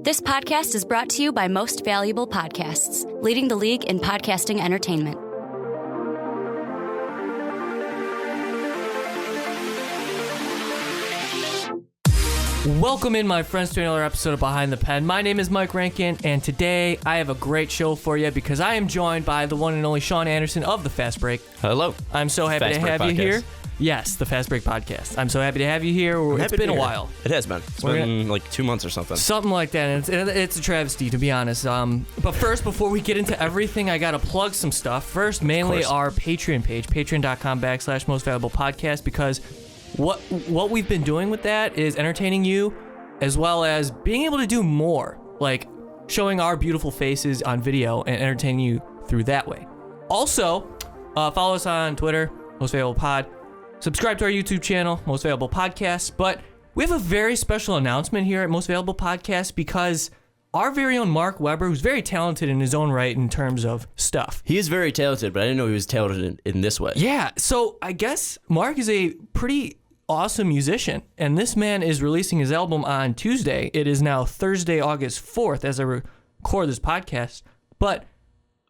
This podcast is brought to you by Most Valuable Podcasts, leading the league in podcasting entertainment. Welcome in, my friends, to another episode of Behind the Pen. My name is Mike Rankin, and today I have a great show for you because I am joined by the one and only Sean Anderson of the Fast Break. Hello. I'm so happy to have you here. Yes, the Fast Break Podcast. I'm so happy to have you here. It's been a while. It has been. It's been like 2 months or something. Something like that. And it's a travesty, to be honest. But first, before we get into everything, I got to plug some stuff. First, mainly our Patreon page, patreon.com/mostvaluablepodcast, because what we've been doing with that is entertaining you, as well as being able to do more, like showing our beautiful faces on video and entertaining you through that way. Also, follow us on Twitter, Most Valuable Pod. Subscribe to our YouTube channel, Most Valuable Podcasts. But we have a very special announcement here at Most Valuable Podcasts because our very own Mark Weber, who's very talented in his own right in terms of stuff. He is very talented, but I didn't know he was talented in this way. Yeah, so I guess Mark is a pretty awesome musician, and this man is releasing his album on Tuesday. It is now Thursday, August 4th, as I record this podcast. But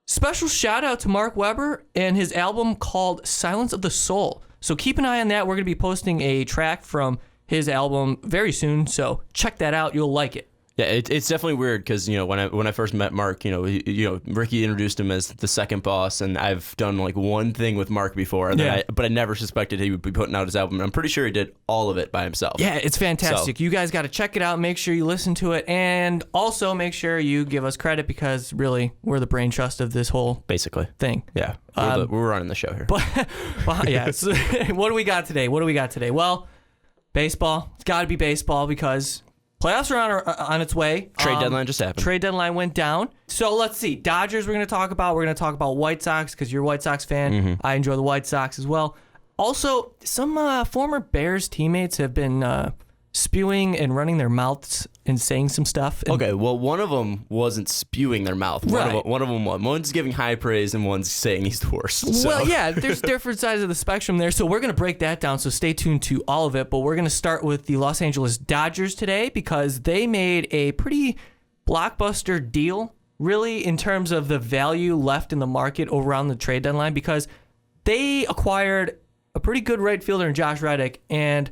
special shout out to Mark Weber and his album called Silence of the Soul. So keep an eye on that. We're going to be posting a track from his album very soon, so check that out. You'll like it. Yeah, it's definitely weird because, you know, when I first met Mark, Ricky introduced him as the second boss, and I've done like one thing with Mark before, and but I never suspected he would be putting out his album. I'm pretty sure he did all of it by himself. Yeah, it's fantastic. So, you guys got to check it out. Make sure you listen to it, and also make sure you give us credit because really we're the brain trust of this whole thing. Yeah, we're running the show here. But yeah, so, what do we got today? Well, baseball. It's got to be baseball because playoffs are on its way. Trade deadline just happened. Trade deadline went down. So let's see. Dodgers we're going to talk about. We're going to talk about White Sox because you're a White Sox fan. Mm-hmm. I enjoy the White Sox as well. Also, some former Bears teammates have been spewing and running their mouths and saying some stuff. Okay, well, one of them wasn't spewing their mouth. One of them was. One's giving high praise and one's saying he's the worst. So. Well, yeah, there's different sides of the spectrum there. So we're going to break that down, so stay tuned to all of it. But we're going to start with the Los Angeles Dodgers today because they made a pretty blockbuster deal, really, in terms of the value left in the market around the trade deadline, because they acquired a pretty good right fielder in Josh Reddick and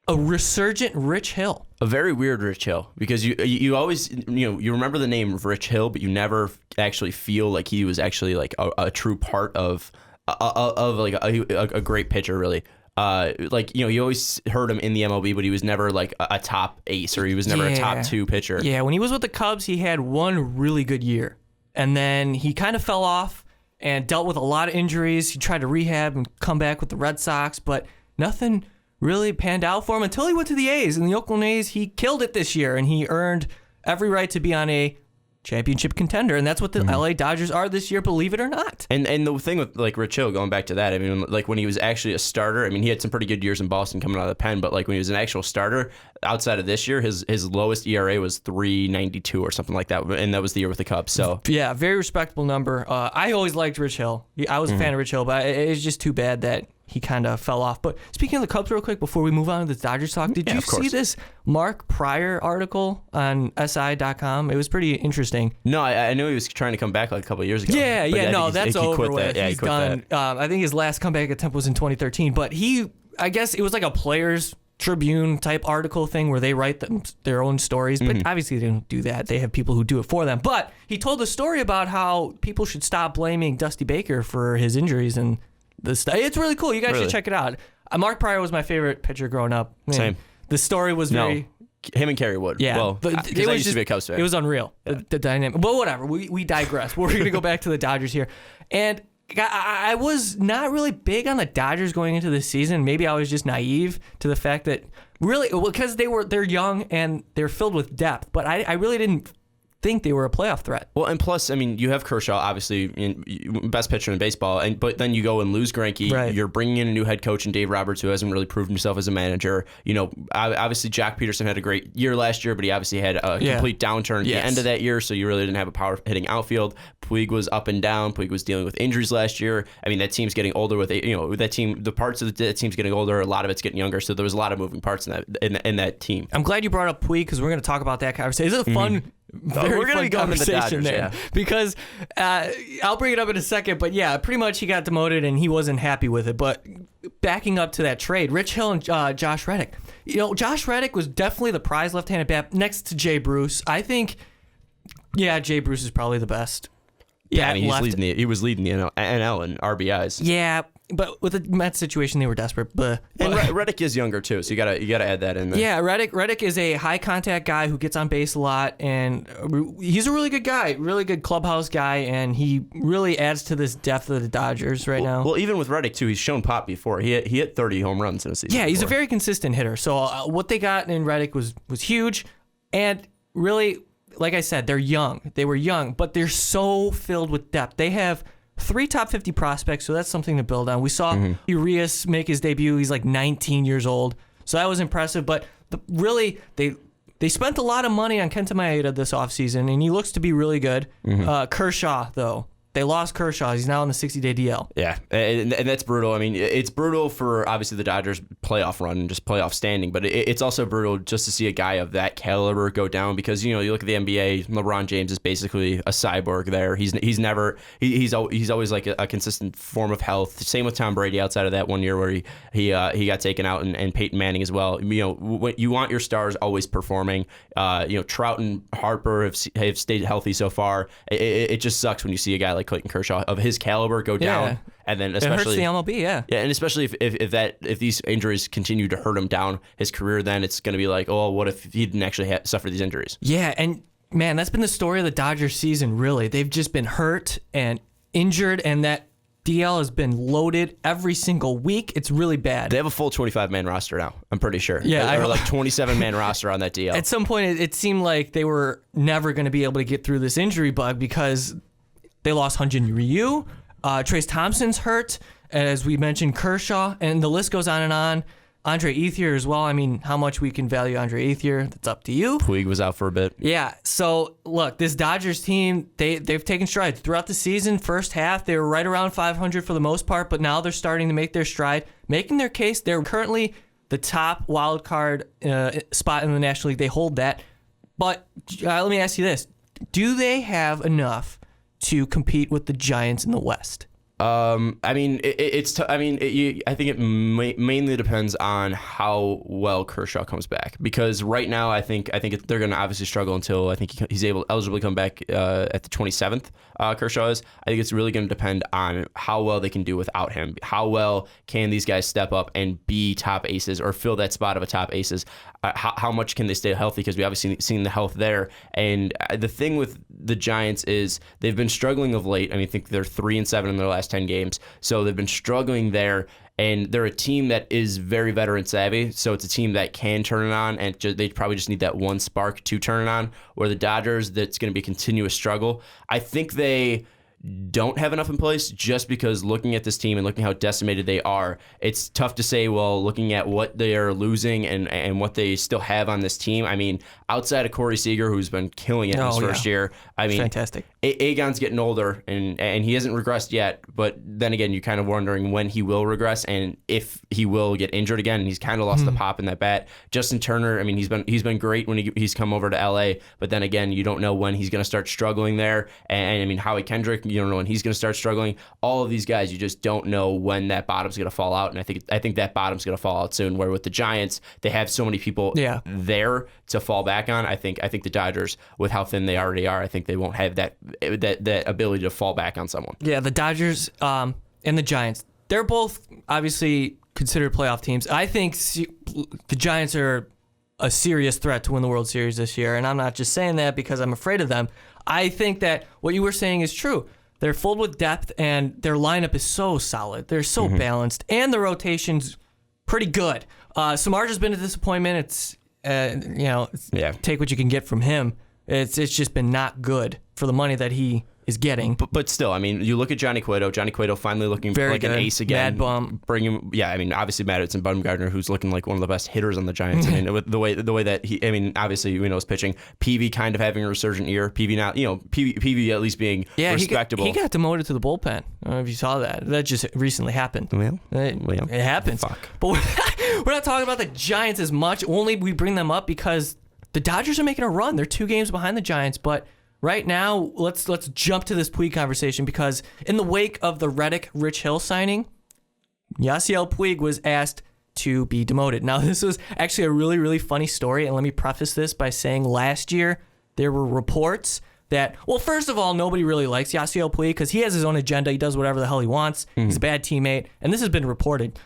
a resurgent Rich Hill. A very weird Rich Hill, because you always, you remember the name of Rich Hill, but you never actually feel like he was actually like a true part of like a great pitcher, really. You always heard him in the MLB, but he was never like a top ace, or he was never a top two pitcher. Yeah, when he was with the Cubs, he had one really good year, and then he kind of fell off and dealt with a lot of injuries. He tried to rehab and come back with the Red Sox, but nothing really panned out for him until he went to the A's. And the Oakland A's, he killed it this year, and he earned every right to be on a championship contender, and that's what the LA Dodgers are this year, believe it or not. And the thing with like Rich Hill, going back to that, I mean, like when he was actually a starter, I mean, he had some pretty good years in Boston coming out of the pen, but like when he was an actual starter outside of this year, his lowest ERA was 3.92 or something like that, and that was the year with the Cubs. So yeah, very respectable number. I always liked Rich Hill. I was a fan of Rich Hill, but it's just too bad that he kind of fell off. But speaking of the Cubs real quick, before we move on to the Dodgers talk, did you see this Mark Pryor article on SI.com? It was pretty interesting. No, I knew he was trying to come back like a couple of years ago. That's over with. He's done. I think his last comeback attempt was in 2013. But I guess it was like a Players Tribune type article thing where they write their oown stories. But obviously they don't do that. They have people who do it for them. But he told a story about how people should stop blaming Dusty Baker for his injuries and it's really cool. You guys should check it out. Mark Pryor was my favorite pitcher growing up. Same. The story was him and Kerry Wood. Yeah. Well, because I used to be a Cubs fan. It was unreal. Yeah. The dynamic. But whatever. We digress. We're going to go back to the Dodgers here. And I was not really big on the Dodgers going into this season. Maybe I was just naive to the fact that really, because they're young and they're filled with depth. But I really didn't think they were a playoff threat. Well, and plus, I mean, you have Kershaw, obviously, best pitcher in baseball, but then you go and lose Rankin. Right. You're bringing in a new head coach in Dave Roberts, who hasn't really proven himself as a manager. Obviously, Jack Peterson had a great year last year, but he obviously had a complete downturn at the end of that year, so you really didn't have a power hitting outfield. Puig was up and down. Puig was dealing with injuries last year. I mean, that team's getting older that team. The parts of that team's getting older. A lot of it's getting younger. So there was a lot of moving parts in that team. I'm glad you brought up Puig because we're going to talk about that conversation. It's a fun. Very we're going to be going to the Dodgers, there because I'll bring it up in a second. But yeah, pretty much he got demoted and he wasn't happy with it. But backing up to that trade, Rich Hill and Josh Reddick. Josh Reddick was definitely the prize left-handed bat next to Jay Bruce. I think, Jay Bruce is probably the best. Yeah, I mean, he was leading the NL in RBIs. Yeah, but with the Mets situation, they were desperate. But Reddick is younger too, so you gotta add that in there. Yeah, Reddick is a high contact guy who gets on base a lot, and he's a really good guy, really good clubhouse guy, and he really adds to this depth of the Dodgers right now. Well, even with Reddick too, he's shown pop before. He hit 30 home runs in a season. Yeah, he's a very consistent hitter. So what they got in Reddick was huge, and really, like I said, they're young. They were young, but they're so filled with depth. They have 3 top 50 prospects, so that's something to build on. We saw Urias make his debut. He's like 19 years old, so that was impressive. But really, they spent a lot of money on Kenta Maeda this offseason, and he looks to be really good. Kershaw, though. They lost Kershaw. He's now on the 60-day DL. Yeah, and that's brutal. I mean, it's brutal for, obviously, the Dodgers' playoff run and just playoff standing, but it's also brutal just to see a guy of that caliber go down because, you look at the NBA, LeBron James is basically a cyborg there. He's always like a consistent form of health. Same with Tom Brady outside of that one year where he got taken out, and Peyton Manning as well. You want your stars always performing. Trout and Harper have stayed healthy so far. It just sucks when you see a guy like Clayton Kershaw of his caliber go down, and then especially it hurts the MLB, and especially if these injuries continue to hurt him down his career, then it's going to be like, oh, what if he didn't actually suffer these injuries? Yeah, and man, that's been the story of the Dodgers season. Really, they've just been hurt and injured, and that DL has been loaded every single week. It's really bad. They have a full 25-man roster now, I'm pretty sure. Yeah, or like 27-man roster on that DL. At some point, it seemed like they were never going to be able to get through this injury bug because they lost Hyun-Jin Ryu. Trace Thompson's hurt, as we mentioned, Kershaw, and the list goes on and on. Andre Ethier as well. I mean, how much we can value Andre Ethier, that's up to you. Puig was out for a bit. Yeah, so look, this Dodgers team, they've taken strides. Throughout the season, first half, they were right around 500 for the most part, but now they're starting to make their stride, making their case. They're currently the top wild card spot in the National League. They hold that. But let me ask you this. Do they have enough to compete with the Giants in the West? I mean, I think it mainly depends on how well Kershaw comes back, because right now I think they're going to obviously struggle until I think he's eligible to come back at the 27th. Kershaw is. I think it's really going to depend on how well they can do without him. How well can these guys step up and be top aces or fill that spot of a top aces? How much can they stay healthy? Because we obviously seen the health there. And the thing with the Giants is they've been struggling of late. I mean, I think they're 3-7 in their last 10 games. So they've been struggling there. And they're a team that is very veteran savvy. So it's a team that can turn it on. And they probably just need that one spark to turn it on. Where the Dodgers, that's going to be a continuous struggle. I think they don't have enough in place just because looking at this team and looking how decimated they are, it's tough to say, well, looking at what they are losing and what they still have on this team. I mean, outside of Corey Seager, who's been killing it in his first year, I mean, fantastic. Agon's getting older and he hasn't regressed yet, but then again, you're kind of wondering when he will regress and if he will get injured again, and he's kind of lost the pop in that bat. Justin Turner, I mean, he's been great when he's come over to LA, but then again, you don't know when he's going to start struggling there. And I mean, Howie Kendrick, you don't know when he's going to start struggling. All of these guys, you just don't know when that bottom's going to fall out, and I think that bottom's going to fall out soon. Where with the Giants, they have so many people there to fall back on. I think the Dodgers, with how thin they already are, I think they won't have that ability to fall back on someone. Yeah, the Dodgers and the Giants, they're both obviously considered playoff teams. I think the Giants are a serious threat to win the World Series this year, and I'm not just saying that because I'm afraid of them. I think that what you were saying is true. They're filled with depth, and their lineup is so solid. They're so balanced, and the rotation's pretty good. Samardzija's been a disappointment. It's take what you can get from him. It's just been not good for the money that he is getting. But still, I mean, you look at Johnny Cueto. Johnny Cueto finally looking Very like good. an ace again. Mad bum. Bring him, yeah. I mean, obviously Madison Bumgarner, who's looking like one of the best hitters on the Giants. I mean, with the way that he, I mean, obviously we know his pitching. PV kind of having a resurgent year. PV now, PV at least being respectable. He got demoted to the bullpen. I don't know if you saw that. That just recently happened. Well, it happens. Fuck. But we're not talking about the Giants as much. Only we bring them up because the Dodgers are making a run. They're 2 games behind the Giants, but right now, let's jump to this Puig conversation because in the wake of the Rich Hill signing, Yasiel Puig was asked to be demoted. Now, this was actually a really, really funny story, and let me preface this by saying last year there were reports that, well, first of all, nobody really likes Yasiel Puig because he has his own agenda. He does whatever the hell he wants. Mm-hmm. He's a bad teammate, and this has been reported.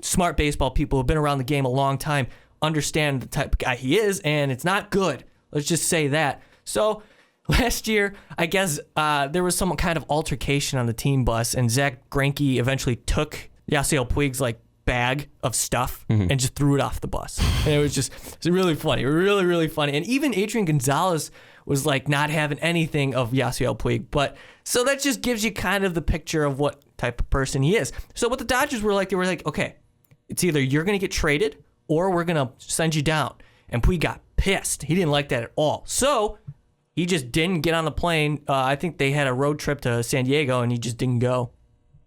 Smart baseball people who have been around the game a long time understand the type of guy he is, and it's not good. Let's just say that. So last year, I guess there was some kind of altercation on the team bus, and Zach Greinke eventually took Yasiel Puig's bag of stuff and just threw it off the bus. And it was really funny, really, really funny. And even Adrian Gonzalez was not having anything of Yasiel Puig. But so that just gives you kind of the picture of what type of person he is. So what the Dodgers were they were okay, it's either you're going to get traded or we're going to send you down. And Puig got pissed. He didn't like that at all. So he just didn't get on the plane. I think they had a road trip to San Diego, and he just didn't go.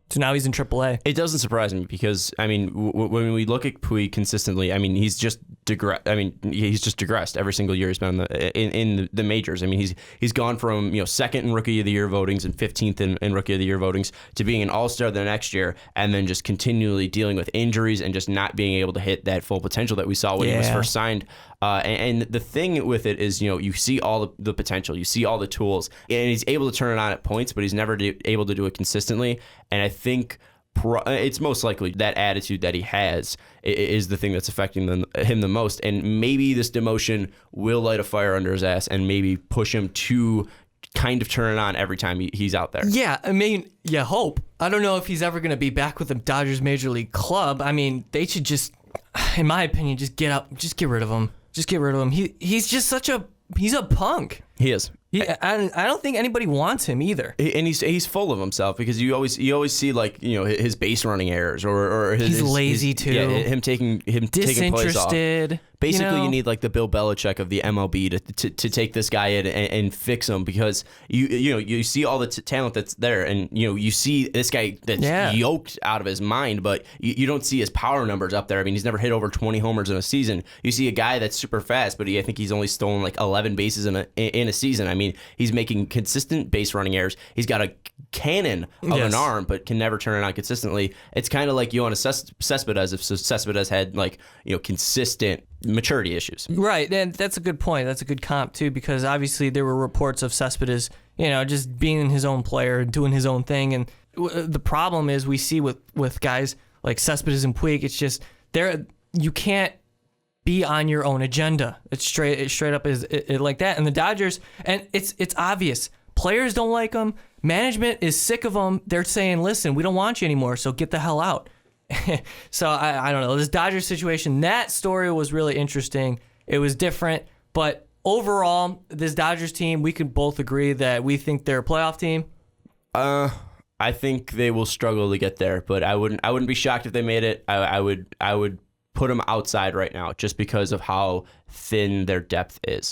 So now he's in AAA. It doesn't surprise me because, I mean, when we look at Puig consistently, I mean, he's just digressed every single year he's been in the majors. I mean, he's gone from second in Rookie of the Year votings and 15th in Rookie of the Year votings to being an All-Star the next year, and then just continually dealing with injuries and just not being able to hit that full potential that we saw when he was first signed. And the thing with it is, you see all the potential, you see all the tools, and he's able to turn it on at points, but he's never able to do it consistently. And I think it's most likely that attitude that he has is the thing that's affecting him the most. And maybe this demotion will light a fire under his ass and maybe push him to kind of turn it on every time he's out there. Yeah, I mean, you hope. I don't know if he's ever going to be back with the Dodgers Major League Club. I mean, they should just, in my opinion, just get rid of him. Just get rid of him. He's just he's a punk. He is. I don't think anybody wants him either. And he's full of himself because you always see his base running errors or he's lazy too. Yeah, him taking plays off. Basically, you need the Bill Belichick of the MLB to take this guy in and fix him because you see all the talent that's there and you see this guy that's yoked out of his mind, but you don't see his power numbers up there. I mean, he's never hit over 20 homers in a season. You see a guy that's super fast, but I think he's only stolen 11 bases in a season. I mean, he's making consistent base running errors. He's got a cannon of an arm, but can never turn it on consistently. It's kind of like Yoenis Cespedes if Cespedes had consistent maturity issues. Right, and that's a good point. That's a good comp too, because obviously there were reports of Cespedes, just being his own player, doing his own thing, and the problem is we see with guys like Cespedes and Puig, it's just you can't be on your own agenda. It's straight up is like that. And the Dodgers, and it's obvious. Players don't like them. Management is sick of them. They're saying, listen, we don't want you anymore, so get the hell out. So I don't know. This Dodgers situation, that story was really interesting. It was different. But overall, this Dodgers team, we can both agree that we think they're a playoff team. I think they will struggle to get there, but I wouldn't be shocked if they made it. I would put them outside right now just because of how thin their depth is.